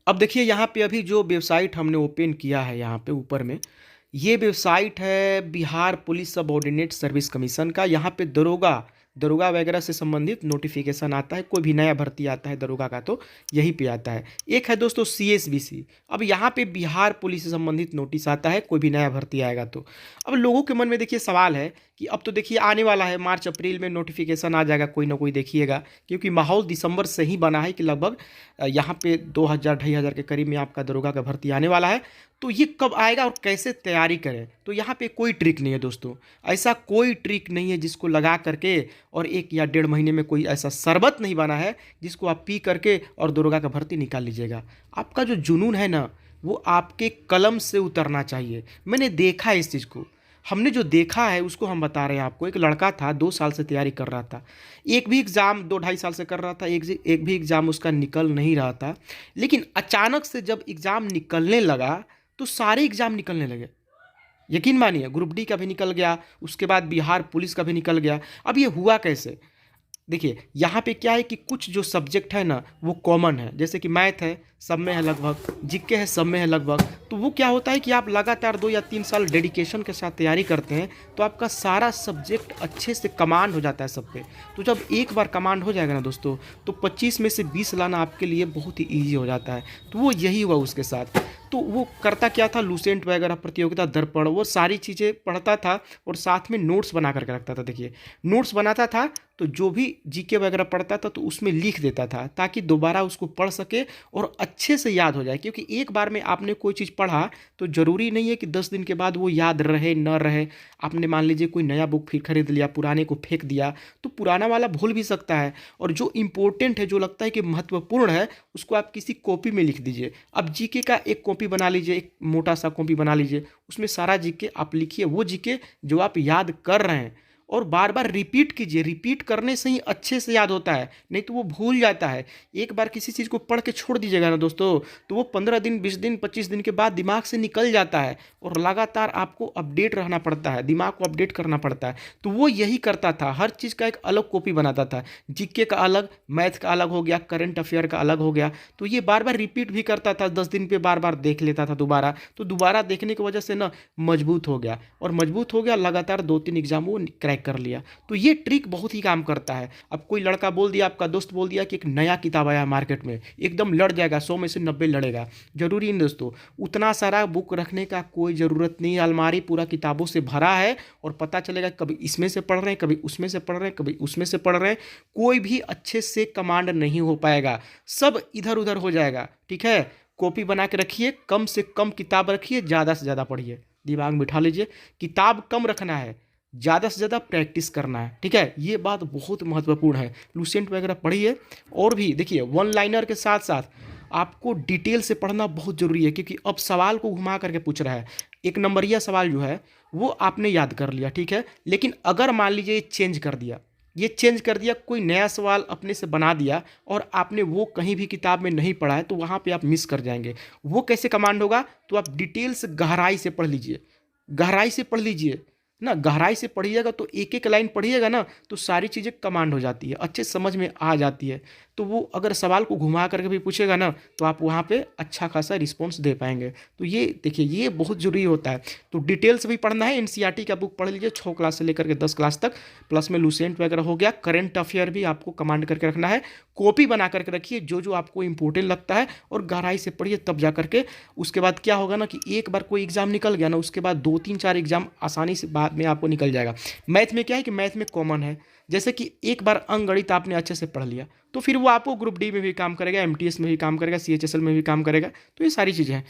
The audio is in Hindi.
अब देखिए यहाँ पे अभी जो वेबसाइट हमने ओपन किया है यहाँ पे ऊपर में, ये वेबसाइट है Bihar police subordinate service commission का। यहाँ पे दरोगा दरोगा वगैरह से संबंधित नोटिफिकेशन आता है, कोई भी नया भर्ती आता है दरोगा का तो यहीं पे आता है। एक है दोस्तों CSBC। अब यहाँ पे बिहार पुलिस से संबंधित नोटिस आता है, कोई भी नया भर्ती आएगा तो। अब लोगों के मन में देखिए सवाल है कि अब तो देखिए आने वाला है मार्च अप्रैल में नोटिफिकेशन आ जाएगा कोई ना कोई, देखिएगा क्योंकि माहौल दिसंबर से ही बना है कि लगभग यहाँ पे 2000 2500 के करीब में आपका दरोगा का भर्ती आने वाला है। तो ये कब आएगा और कैसे तैयारी करें, तो यहाँ पे कोई ट्रिक नहीं है दोस्तों। ऐसा कोई ट्रिक नहीं है जिसको लगा करके और 1 या 1.5 महीने में कोई ऐसा शरबत नहीं बना है जिसको आप पी करके और दरोगा का भर्ती निकाल लीजिएगा। आपका जो जुनून है ना, वो आपके कलम से उतरना चाहिए। मैंने देखा है इस चीज़ को, हमने जो देखा है उसको हम बता रहे हैं आपको। एक लड़का था 2 साल से तैयारी कर रहा था, एक भी एग्ज़ाम 2 ढाई साल से कर रहा था, एक भी एग्ज़ाम उसका निकल नहीं रहा था। लेकिन अचानक से जब एग्ज़ाम निकलने लगा तो सारे एग्ज़ाम निकलने लगे। यकीन मानिए ग्रुप डी का भी निकल गया, उसके बाद बिहार पुलिस का भी निकल गया। अब ये हुआ कैसे? देखिए यहाँ पे क्या है कि कुछ जो सब्जेक्ट है ना वो कॉमन है, जैसे कि मैथ है सब में है लगभग, जीके है सब में है लगभग। तो वो क्या होता है कि आप लगातार 2 या 3 साल डेडिकेशन के साथ तैयारी करते हैं तो आपका सारा सब्जेक्ट अच्छे से कमांड हो जाता है सब पे। तो जब एक बार कमांड हो जाएगा ना दोस्तों, तो 25 में से 20 लाना आपके लिए बहुत ही ईजी हो जाता है। तो वो यही हुआ उसके साथ। तो वो करता क्या था, लूसेंट वगैरह, प्रतियोगिता दर्पण, वो सारी चीज़ें पढ़ता था और साथ में नोट्स बना करके रखता था। देखिए नोट्स बनाता था तो जो भी जीके वगैरह पढ़ता था तो उसमें लिख देता था ताकि दोबारा उसको पढ़ सके और अच्छे से याद हो जाए। क्योंकि एक बार में आपने कोई चीज़ पढ़ा तो ज़रूरी नहीं है कि 10 दिन के बाद वो याद रहे न रहे। आपने मान लीजिए कोई नया बुक फिर खरीद लिया, पुराने को फेंक दिया, तो पुराना वाला भूल भी सकता है। और जो इम्पोर्टेंट है, जो लगता है कि महत्वपूर्ण है, उसको आप किसी कॉपी में लिख दीजिए। अब जीके का एक कॉपी बना लीजिए, एक मोटा सा कॉपी बना लीजिए, उसमें सारा जीके आप लिखिए, वो जीके जो आप याद कर रहे हैं, और बार बार रिपीट कीजिए। रिपीट करने से ही अच्छे से याद होता है, नहीं तो वो भूल जाता है। एक बार किसी चीज़ को पढ़ के छोड़ दीजिएगा ना दोस्तों, तो वो 15 दिन 20 दिन 25 दिन के बाद दिमाग से निकल जाता है और लगातार आपको अपडेट रहना पड़ता है, दिमाग को अपडेट करना पड़ता है। तो वो यही करता था, हर चीज़ का एक अलग कॉपी बनाता था। जीके का अलग, मैथ का अलग हो गया, करंट अफेयर का अलग हो गया। तो ये बार बार रिपीट भी करता था, 10 दिन पे बार बार देख लेता था दोबारा। तो दोबारा देखने की वजह से ना मजबूत हो गया, और मजबूत हो गया, लगातार 2-3 एग्जाम वो क्रैक कर लिया। तो ये ट्रिक बहुत ही काम करता है। अब कोई लड़का बोल दिया, आपका दोस्त बोल दिया कि एक नया किताब आया मार्केट में, एकदम लड़ जाएगा, 100 में से 90 लड़ेगा। जरूरी नहीं दोस्तों, उतना सारा बुक रखने का कोई ज़रूरत नहीं है। अलमारी पूरा किताबों से भरा है और पता चलेगा कभी इसमें से पढ़ रहे हैं, कभी उसमें से पढ़ रहे हैं, कभी उसमें से पढ़ रहे हैं। कोई भी अच्छे से कमांड नहीं हो पाएगा, सब इधर उधर हो जाएगा। ठीक है, कॉपी बना के रखिए, कम से कम किताब रखिए, ज़्यादा से ज़्यादा पढ़िए। दिमाग में बिठा लीजिए, किताब कम रखना है, ज़्यादा से ज़्यादा प्रैक्टिस करना है। ठीक है, ये बात बहुत महत्वपूर्ण है। लूसेंट वगैरह पढ़िए, और भी देखिए वन लाइनर के साथ साथ आपको डिटेल से पढ़ना बहुत ज़रूरी है, क्योंकि अब सवाल को घुमा करके पूछ रहा है। 1 नंबरिया सवाल जो है वो आपने याद कर लिया, ठीक है, लेकिन अगर मान लीजिए चेंज कर दिया, ये चेंज कर दिया, कोई नया सवाल अपने से बना दिया और आपने वो कहीं भी किताब में नहीं पढ़ा है, तो वहाँ पे आप मिस कर जाएंगे। वो कैसे कमांड होगा, तो आप डिटेल से गहराई से पढ़ लीजिए, गहराई से पढ़ लीजिए ना। गहराई से पढ़िएगा तो एक एक लाइन पढ़िएगा ना, तो सारी चीज़ें कमांड हो जाती है, अच्छे समझ में आ जाती है। तो वो अगर सवाल को घुमा करके भी पूछेगा ना, तो आप वहाँ पे अच्छा खासा रिस्पॉन्स दे पाएंगे। तो ये देखिए, ये बहुत ज़रूरी होता है। तो डिटेल से भी पढ़ना है, एनसीईआरटी का बुक पढ़ लीजिए 6 क्लास से लेकर के 10 क्लास तक, प्लस में लूसेंट वगैरह हो गया। करंट अफेयर भी आपको कमांड करके रखना है, कॉपी बना करके रखिए जो जो आपको इंपॉर्टेंट लगता है, और गहराई से पढ़िए, तब जा करके उसके बाद क्या होगा ना कि एक बार कोई एग्जाम निकल गया ना, उसके बाद 2-3-4 एग्जाम आसानी से बाद में आपको निकल जाएगा। मैथ में क्या है कि मैथ में कॉमन है, जैसे कि एक बार अंकगणित आपने अच्छे से पढ़ लिया, तो फिर वो आपको ग्रुप डी में भी काम करेगा, एमटीएस में भी काम करेगा, सीएचएसएल में भी काम करेगा। तो ये सारी चीज़ें हैं।